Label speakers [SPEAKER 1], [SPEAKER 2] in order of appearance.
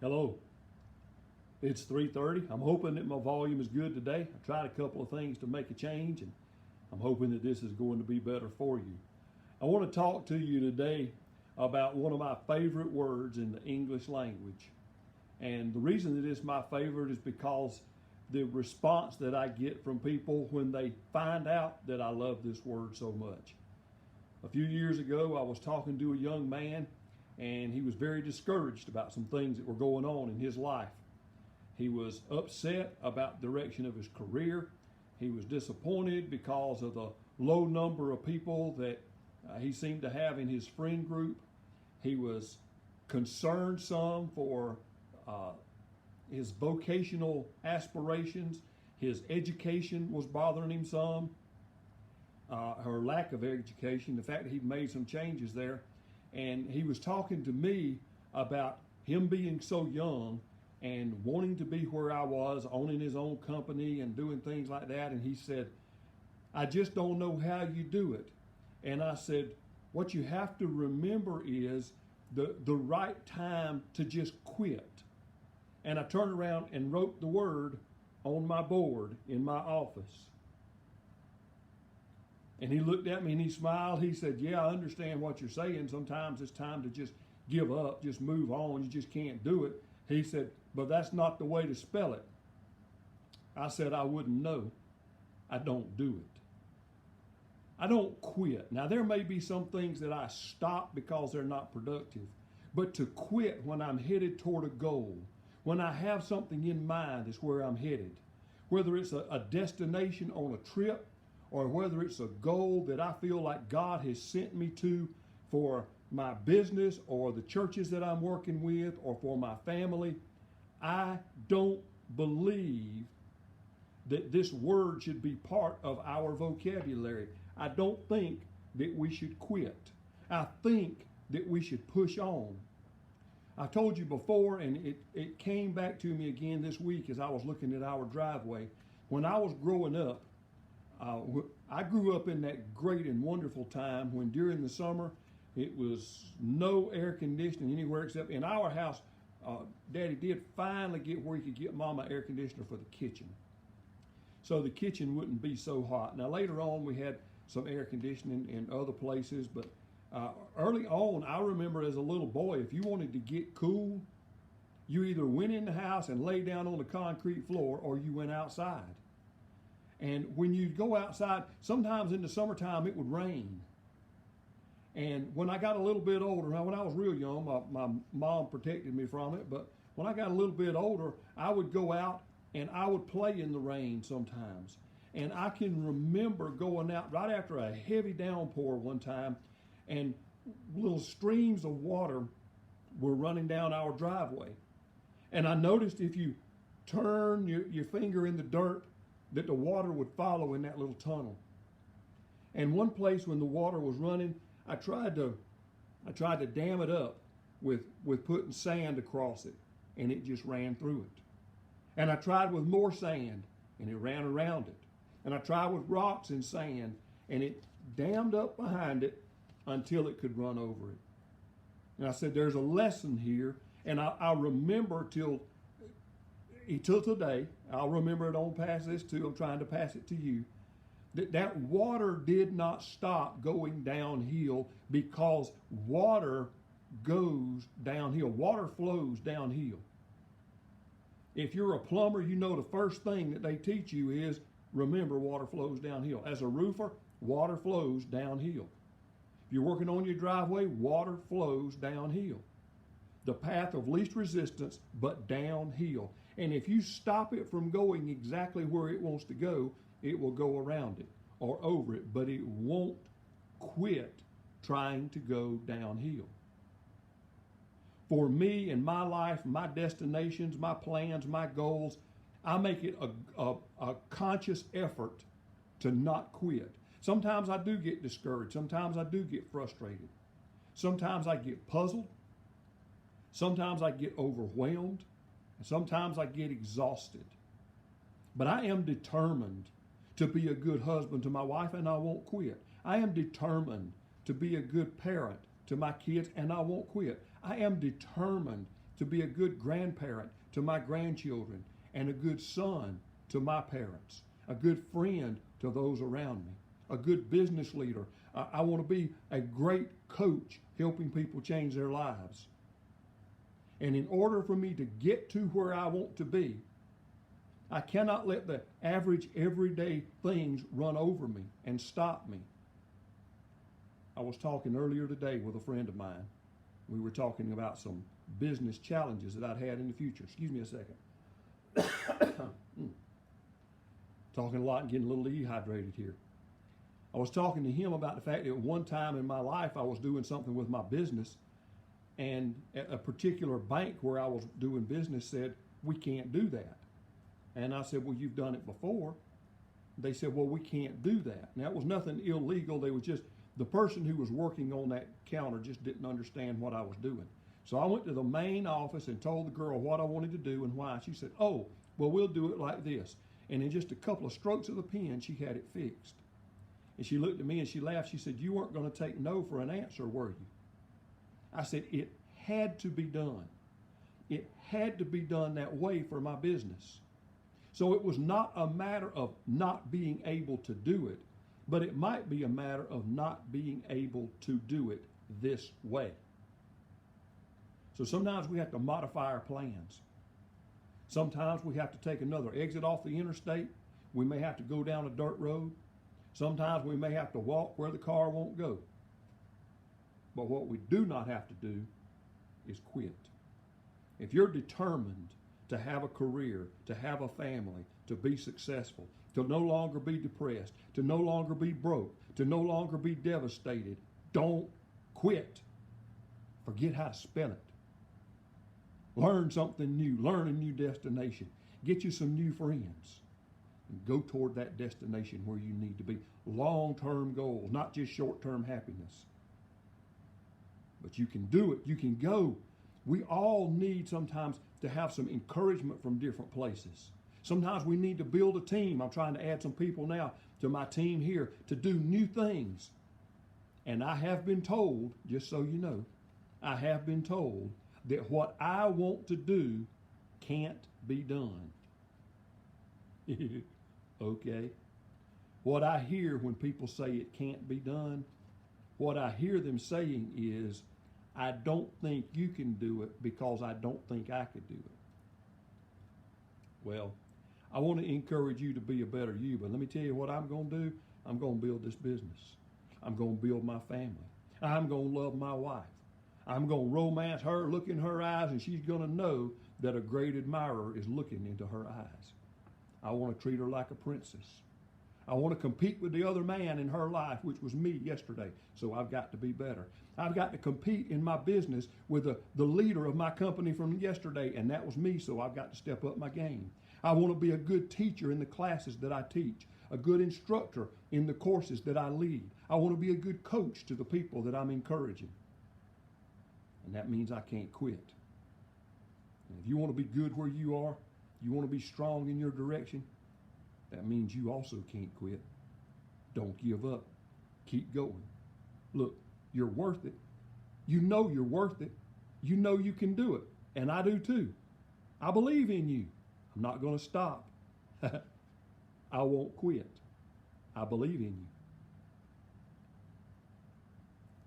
[SPEAKER 1] Hello, it's 3:30. I'm hoping that my volume is good today. I tried a couple of things to make a change, and I'm hoping that this is going to be better for you. I want to talk to you today about one of my favorite words in the English language. And the reason that it's my favorite is because the response that I get from people when they find out that I love this word so much. A few years ago, I was talking to a young man, and he was very discouraged about some things that were going on in his life. He was upset about the direction of his career. He was disappointed because of the low number of people that he seemed to have in his friend group. He was concerned some for his vocational aspirations. His education was bothering him some. Her lack of education, the fact that he'd made some changes there. And he was talking to me about him being so young and wanting to be where I was, owning his own company and doing things like that. And he said, I just don't know how you do it. And I said, what you have to remember is the right time to just quit. And I turned around and wrote the word on my board in my office. And he looked at me and he smiled. He said, yeah, I understand what you're saying. Sometimes it's time to just give up, just move on. You just can't do it. He said, but that's not the way to spell it. I said, I wouldn't know. I don't do it. I don't quit. Now, there may be some things that I stop because they're not productive. But to quit when I'm headed toward a goal, when I have something in mind is where I'm headed. Whether it's a destination on a trip, or whether it's a goal that I feel like God has sent me to for my business or the churches that I'm working with or for my family, I don't believe that this word should be part of our vocabulary. I don't think that we should quit. I think that we should push on. I told you before, and it came back to me again this week as I was looking at our driveway. When I was growing up, I grew up in that great and wonderful time when during the summer it was no air conditioning anywhere except in our house. Daddy did finally get where he could get Mama air conditioner for the kitchen, so the kitchen wouldn't be so hot. Now later on we had some air conditioning in other places, but early on I remember as a little boy, if you wanted to get cool, you either went in the house and lay down on the concrete floor or you went outside. And when you go outside, sometimes in the summertime it would rain. And when I got a little bit older, now when I was real young, my mom protected me from it, but when I got a little bit older, I would go out and I would play in the rain sometimes. And I can remember going out right after a heavy downpour one time, and little streams of water were running down our driveway. And I noticed if you turn your finger in the dirt, that the water would follow in that little tunnel. And one place when the water was running, I tried to dam it up with putting sand across it, and it just ran through it. And I tried with more sand, and it ran around it. And I tried with rocks and sand, and it dammed up behind it until it could run over it. And I said, there's a lesson here, and I remember till today, I'll remember it on pass this too, I'm trying to pass it to you, that water did not stop going downhill because water goes downhill. Water flows downhill. If you're a plumber, you know the first thing that they teach you is remember water flows downhill. As a roofer, water flows downhill. If you're working on your driveway, water flows downhill. The path of least resistance, but downhill. And if you stop it from going exactly where it wants to go, it will go around it or over it, but it won't quit trying to go downhill. For me in my life, my destinations, my plans, my goals, I make it a conscious effort to not quit. Sometimes I do get discouraged. Sometimes I do get frustrated. Sometimes I get puzzled. Sometimes I get overwhelmed. And sometimes I get exhausted. But I am determined to be a good husband to my wife, and I won't quit. I am determined to be a good parent to my kids, and I won't quit. I am determined to be a good grandparent to my grandchildren, and a good son to my parents, a good friend to those around me, a good business leader. I want to be a great coach helping people change their lives. And in order for me to get to where I want to be, I cannot let the average everyday things run over me and stop me. I was talking earlier today with a friend of mine. We were talking about some business challenges that I'd had in the future. Excuse me a second. Talking a lot and getting a little dehydrated here. I was talking to him about the fact that at one time in my life I was doing something with my business, and a particular bank where I was doing business said, we can't do that. And I said, well, you've done it before. They said, well, we can't do that. Now, it was nothing illegal. They was just, the person who was working on that counter just didn't understand what I was doing. So I went to the main office and told the girl what I wanted to do and why. She said, oh, well, we'll do it like this. And in just a couple of strokes of the pen, she had it fixed. And she looked at me and she laughed. She said, you weren't going to take no for an answer, were you? I said, it had to be done. It had to be done that way for my business. So it was not a matter of not being able to do it, but it might be a matter of not being able to do it this way. So sometimes we have to modify our plans. Sometimes we have to take another exit off the interstate. We may have to go down a dirt road. Sometimes we may have to walk where the car won't go. But what we do not have to do is quit. If you're determined to have a career, to have a family, to be successful, to no longer be depressed, to no longer be broke, to no longer be devastated, don't quit. Forget how to spell it. Learn something new. Learn a new destination. Get you some new friends. And go toward that destination where you need to be. Long-term goals, not just short-term happiness. But you can do it. You can go. We all need sometimes to have some encouragement from different places. Sometimes we need to build a team. I'm trying to add some people now to my team here to do new things. And I have been told, just so you know, I have been told that what I want to do can't be done. Okay. What I hear when people say it can't be done, what I hear them saying is, I don't think you can do it because I don't think I could do it. Well, I want to encourage you to be a better you, but let me tell you what I'm going to do. I'm going to build this business. I'm going to build my family. I'm going to love my wife. I'm going to romance her, look in her eyes, and she's going to know that a great admirer is looking into her eyes. I want to treat her like a princess. I want to compete with the other man in her life, which was me yesterday, so I've got to be better. I've got to compete in my business with the leader of my company from yesterday, and that was me, so I've got to step up my game. I want to be a good teacher in the classes that I teach, a good instructor in the courses that I lead. I want to be a good coach to the people that I'm encouraging. And that means I can't quit. And if you want to be good where you are, you want to be strong in your direction, that means you also can't quit. Don't give up. Keep going. Look, you're worth it. You know you're worth it. You know you can do it. And I do too. I believe in you. I'm not going to stop. I won't quit. I believe in you.